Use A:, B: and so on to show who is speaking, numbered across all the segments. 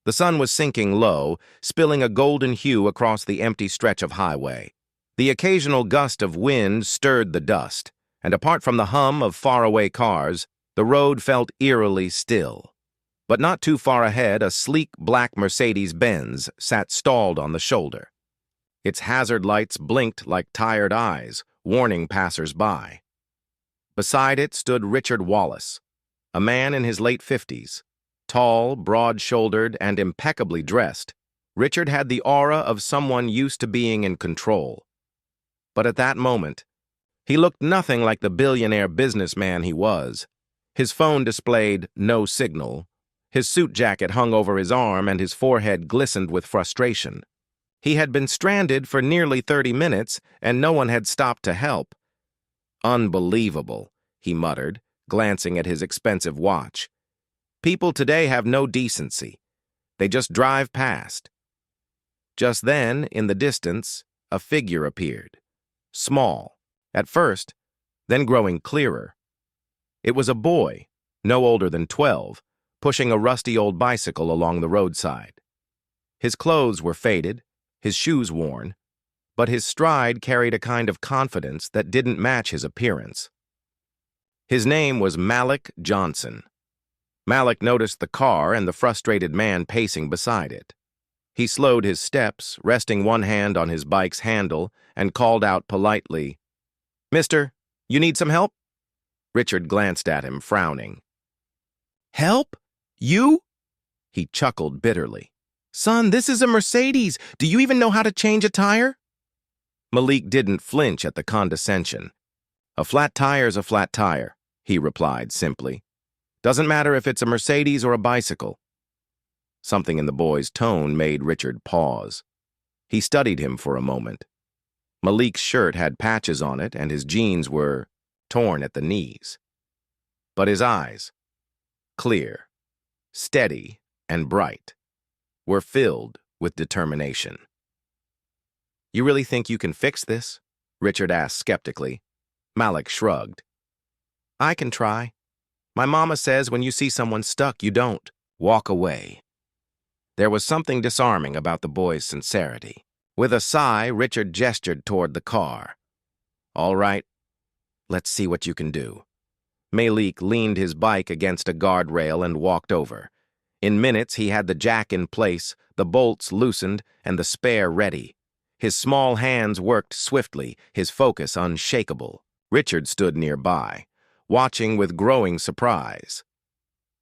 A: The sun was sinking low, spilling a golden hue across the empty stretch of highway. The occasional gust of wind stirred the dust, and apart from the hum of faraway cars, the road felt eerily still. But not too far ahead, a sleek black Mercedes-Benz sat stalled on the shoulder. Its hazard lights blinked like tired eyes, warning passers-by. Beside it stood Richard Wallace, a man in his late 50s. Tall, broad-shouldered, and impeccably dressed, Richard had the aura of someone used to being in control. But at that moment, he looked nothing like the billionaire businessman he was. His phone displayed no signal. His suit jacket hung over his arm, and his forehead glistened with frustration. He had been stranded for nearly 30 minutes, and no one had stopped to help. "Unbelievable," he muttered, glancing at his expensive watch. "People today have no decency. They just drive past." Just then, in the distance, a figure appeared. Small, at first, then growing clearer. It was a boy, no older than 12, pushing a rusty old bicycle along the roadside. His clothes were faded, his shoes worn, but his stride carried a kind of confidence that didn't match his appearance. His name was Malik Johnson. Malik noticed the car and the frustrated man pacing beside it. He slowed his steps, resting one hand on his bike's handle, and called out politely, "Mister, you need some help?" Richard glanced at him, frowning. "Help? You?" He chuckled bitterly. "Son, this is a Mercedes. Do you even know how to change a tire?" Malik didn't flinch at the condescension. "A flat tire's a flat tire," he replied simply. "Doesn't matter if it's a Mercedes or a bicycle." Something in the boy's tone made Richard pause. He studied him for a moment. Malik's shirt had patches on it, and his jeans were torn at the knees. But his eyes, clear, steady, and bright, were filled with determination. "You really think you can fix this?" Richard asked skeptically. Malik shrugged. "I can try. My mama says when you see someone stuck, you don't walk away." There was something disarming about the boy's sincerity. With a sigh, Richard gestured toward the car. "All right, let's see what you can do." Malik leaned his bike against a guardrail and walked over. In minutes, he had the jack in place, the bolts loosened, and the spare ready. His small hands worked swiftly, his focus unshakable. Richard stood nearby, watching with growing surprise.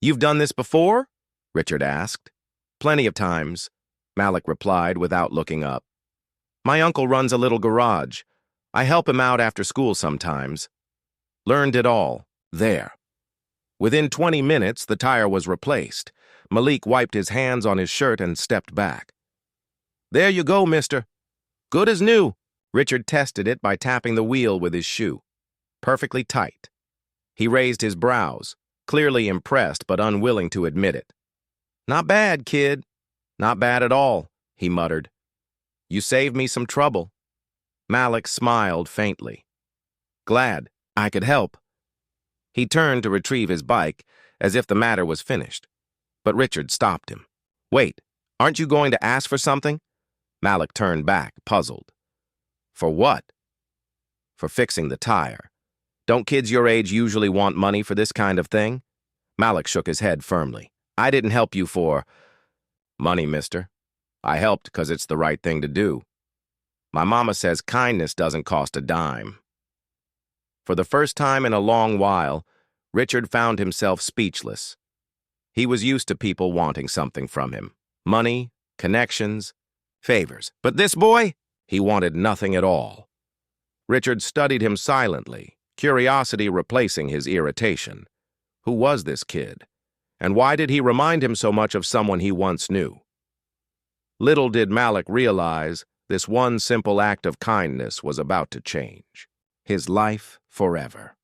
A: "You've done this before?" Richard asked. "Plenty of times," Malik replied without looking up. "My uncle runs a little garage. I help him out after school sometimes. Learned it all, there." Within 20 minutes, the tire was replaced. Malik wiped his hands on his shirt and stepped back. "There you go, mister. Good as new." Richard tested it by tapping the wheel with his shoe. Perfectly tight. He raised his brows, clearly impressed but unwilling to admit it. "Not bad, kid. Not bad at all," he muttered. "You saved me some trouble." Malik smiled faintly. "Glad I could help." He turned to retrieve his bike, as if the matter was finished. But Richard stopped him. "Wait, aren't you going to ask for something?" Malik turned back, puzzled. "For what?" "For fixing the tire. Don't kids your age usually want money for this kind of thing?" Malik shook his head firmly. "I didn't help you for money, mister. I helped because it's the right thing to do. My mama says kindness doesn't cost a dime." For the first time in a long while, Richard found himself speechless. He was used to people wanting something from him. Money, connections, favors. But this boy, he wanted nothing at all. Richard studied him silently, curiosity replacing his irritation. Who was this kid? And why did he remind him so much of someone he once knew? Little did Malik realize this one simple act of kindness was about to change his life forever.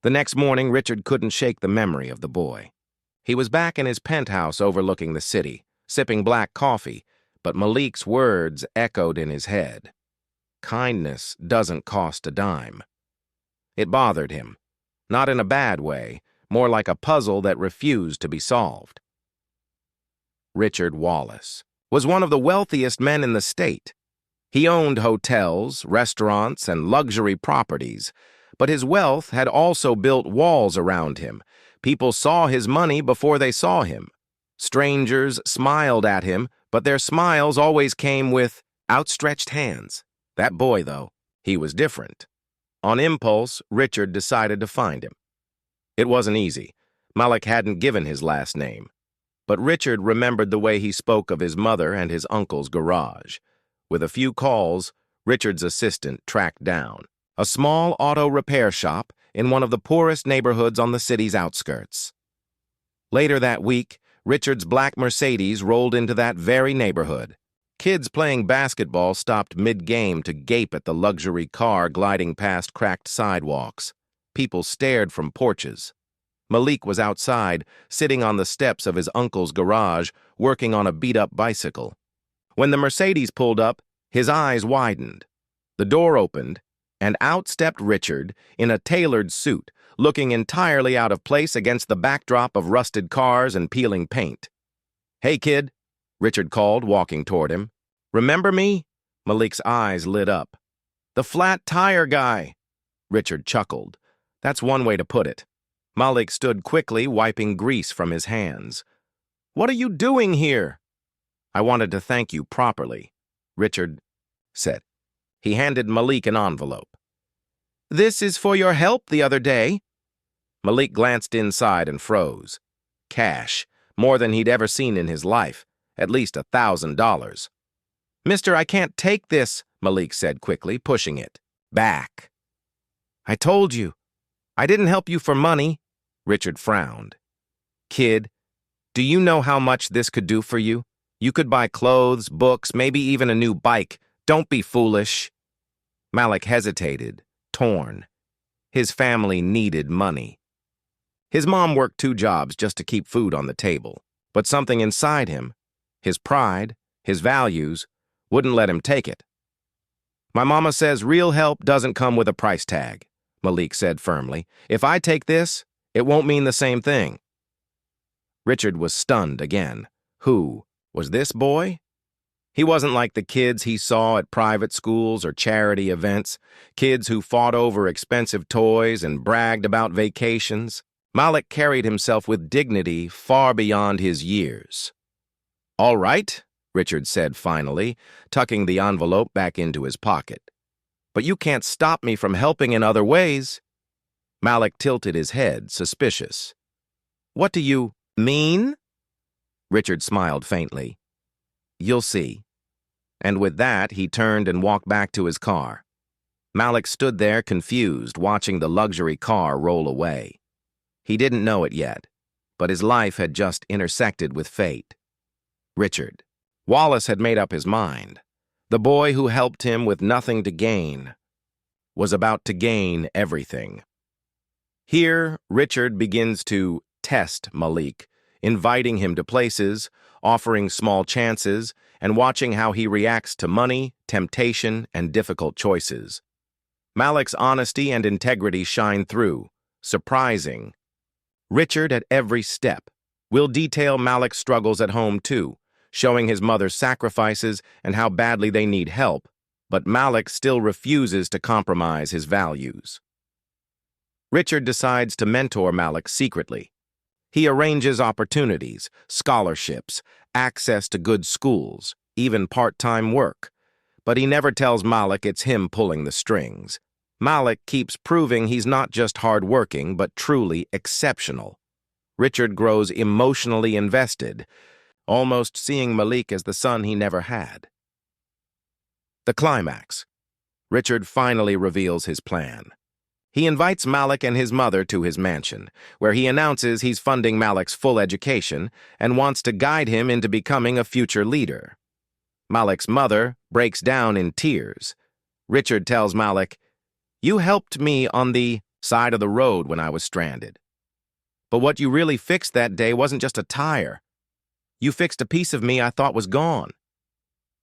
A: The next morning, Richard couldn't shake the memory of the boy. He was back in his penthouse overlooking the city, sipping black coffee, but Malik's words echoed in his head. Kindness doesn't cost a dime. It bothered him. Not in a bad way, more like a puzzle that refused to be solved. Richard Wallace was one of the wealthiest men in the state. He owned hotels, restaurants, and luxury properties, but his wealth had also built walls around him. People saw his money before they saw him. Strangers smiled at him, but their smiles always came with outstretched hands. That boy, though, he was different. On impulse, Richard decided to find him. It wasn't easy. Malik hadn't given his last name. But Richard remembered the way he spoke of his mother and his uncle's garage. With a few calls, Richard's assistant tracked down a small auto repair shop in one of the poorest neighborhoods on the city's outskirts. Later that week, Richard's black Mercedes rolled into that very neighborhood. Kids playing basketball stopped mid-game to gape at the luxury car gliding past cracked sidewalks. People stared from porches. Malik was outside, sitting on the steps of his uncle's garage, working on a beat-up bicycle. When the Mercedes pulled up, his eyes widened. The door opened, and out stepped Richard in a tailored suit, looking entirely out of place against the backdrop of rusted cars and peeling paint. "Hey, kid," Richard called, walking toward him. "Remember me?" Malik's eyes lit up. "The flat tire guy." Richard chuckled. That's one way to put it. Malik stood quickly, wiping grease from his hands. "What are you doing here?" "I wanted to thank you properly," Richard said. He handed Malik an envelope. "This is for your help the other day." Malik glanced inside and froze. Cash, more than he'd ever seen in his life, at least $1,000. "Mister, I can't take this," Malik said quickly, pushing it back. "I told you. I didn't help you for money." Richard frowned. "Kid, do you know how much this could do for you? You could buy clothes, books, maybe even a new bike. Don't be foolish." Malik hesitated, torn. His family needed money. His mom worked 2 jobs just to keep food on the table, but something inside him, his pride, his values, wouldn't let him take it. "My mama says real help doesn't come with a price tag," Malik said firmly. "If I take this, it won't mean the same thing." Richard was stunned again. Who was this boy? He wasn't like the kids he saw at private schools or charity events, kids who fought over expensive toys and bragged about vacations. Malik carried himself with dignity far beyond his years. "All right," Richard said finally, tucking the envelope back into his pocket. "But you can't stop me from helping in other ways." Malik tilted his head, suspicious. "What do you mean?" Richard smiled faintly. "You'll see." And with that, he turned and walked back to his car. Malik stood there confused, watching the luxury car roll away. He didn't know it yet, but his life had just intersected with fate. Richard. Wallace had made up his mind. The boy who helped him with nothing to gain was about to gain everything. Here, Richard begins to test Malik, inviting him to places, offering small chances, and watching how he reacts to money, temptation, and difficult choices. Malik's honesty and integrity shine through, surprising. Richard, at every step, will detail Malik's struggles at home too, showing his mother's sacrifices and how badly they need help, but Malik still refuses to compromise his values. Richard decides to mentor Malik secretly. He arranges opportunities, scholarships, access to good schools, even part-time work. But he never tells Malik it's him pulling the strings. Malik keeps proving he's not just hard-working, but truly exceptional. Richard grows emotionally invested, almost seeing Malik as the son he never had. The climax. Richard finally reveals his plan. He invites Malik and his mother to his mansion, where he announces he's funding Malik's full education and wants to guide him into becoming a future leader. Malik's mother breaks down in tears. Richard tells Malik, "You helped me on the side of the road when I was stranded. But what you really fixed that day wasn't just a tire. You fixed a piece of me I thought was gone.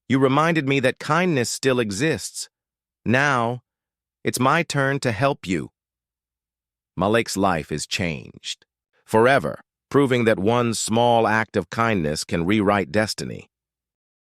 A: You reminded me that kindness still exists. Now, it's my turn to help you." Malik's life is changed. forever, proving that one small act of kindness can rewrite destiny.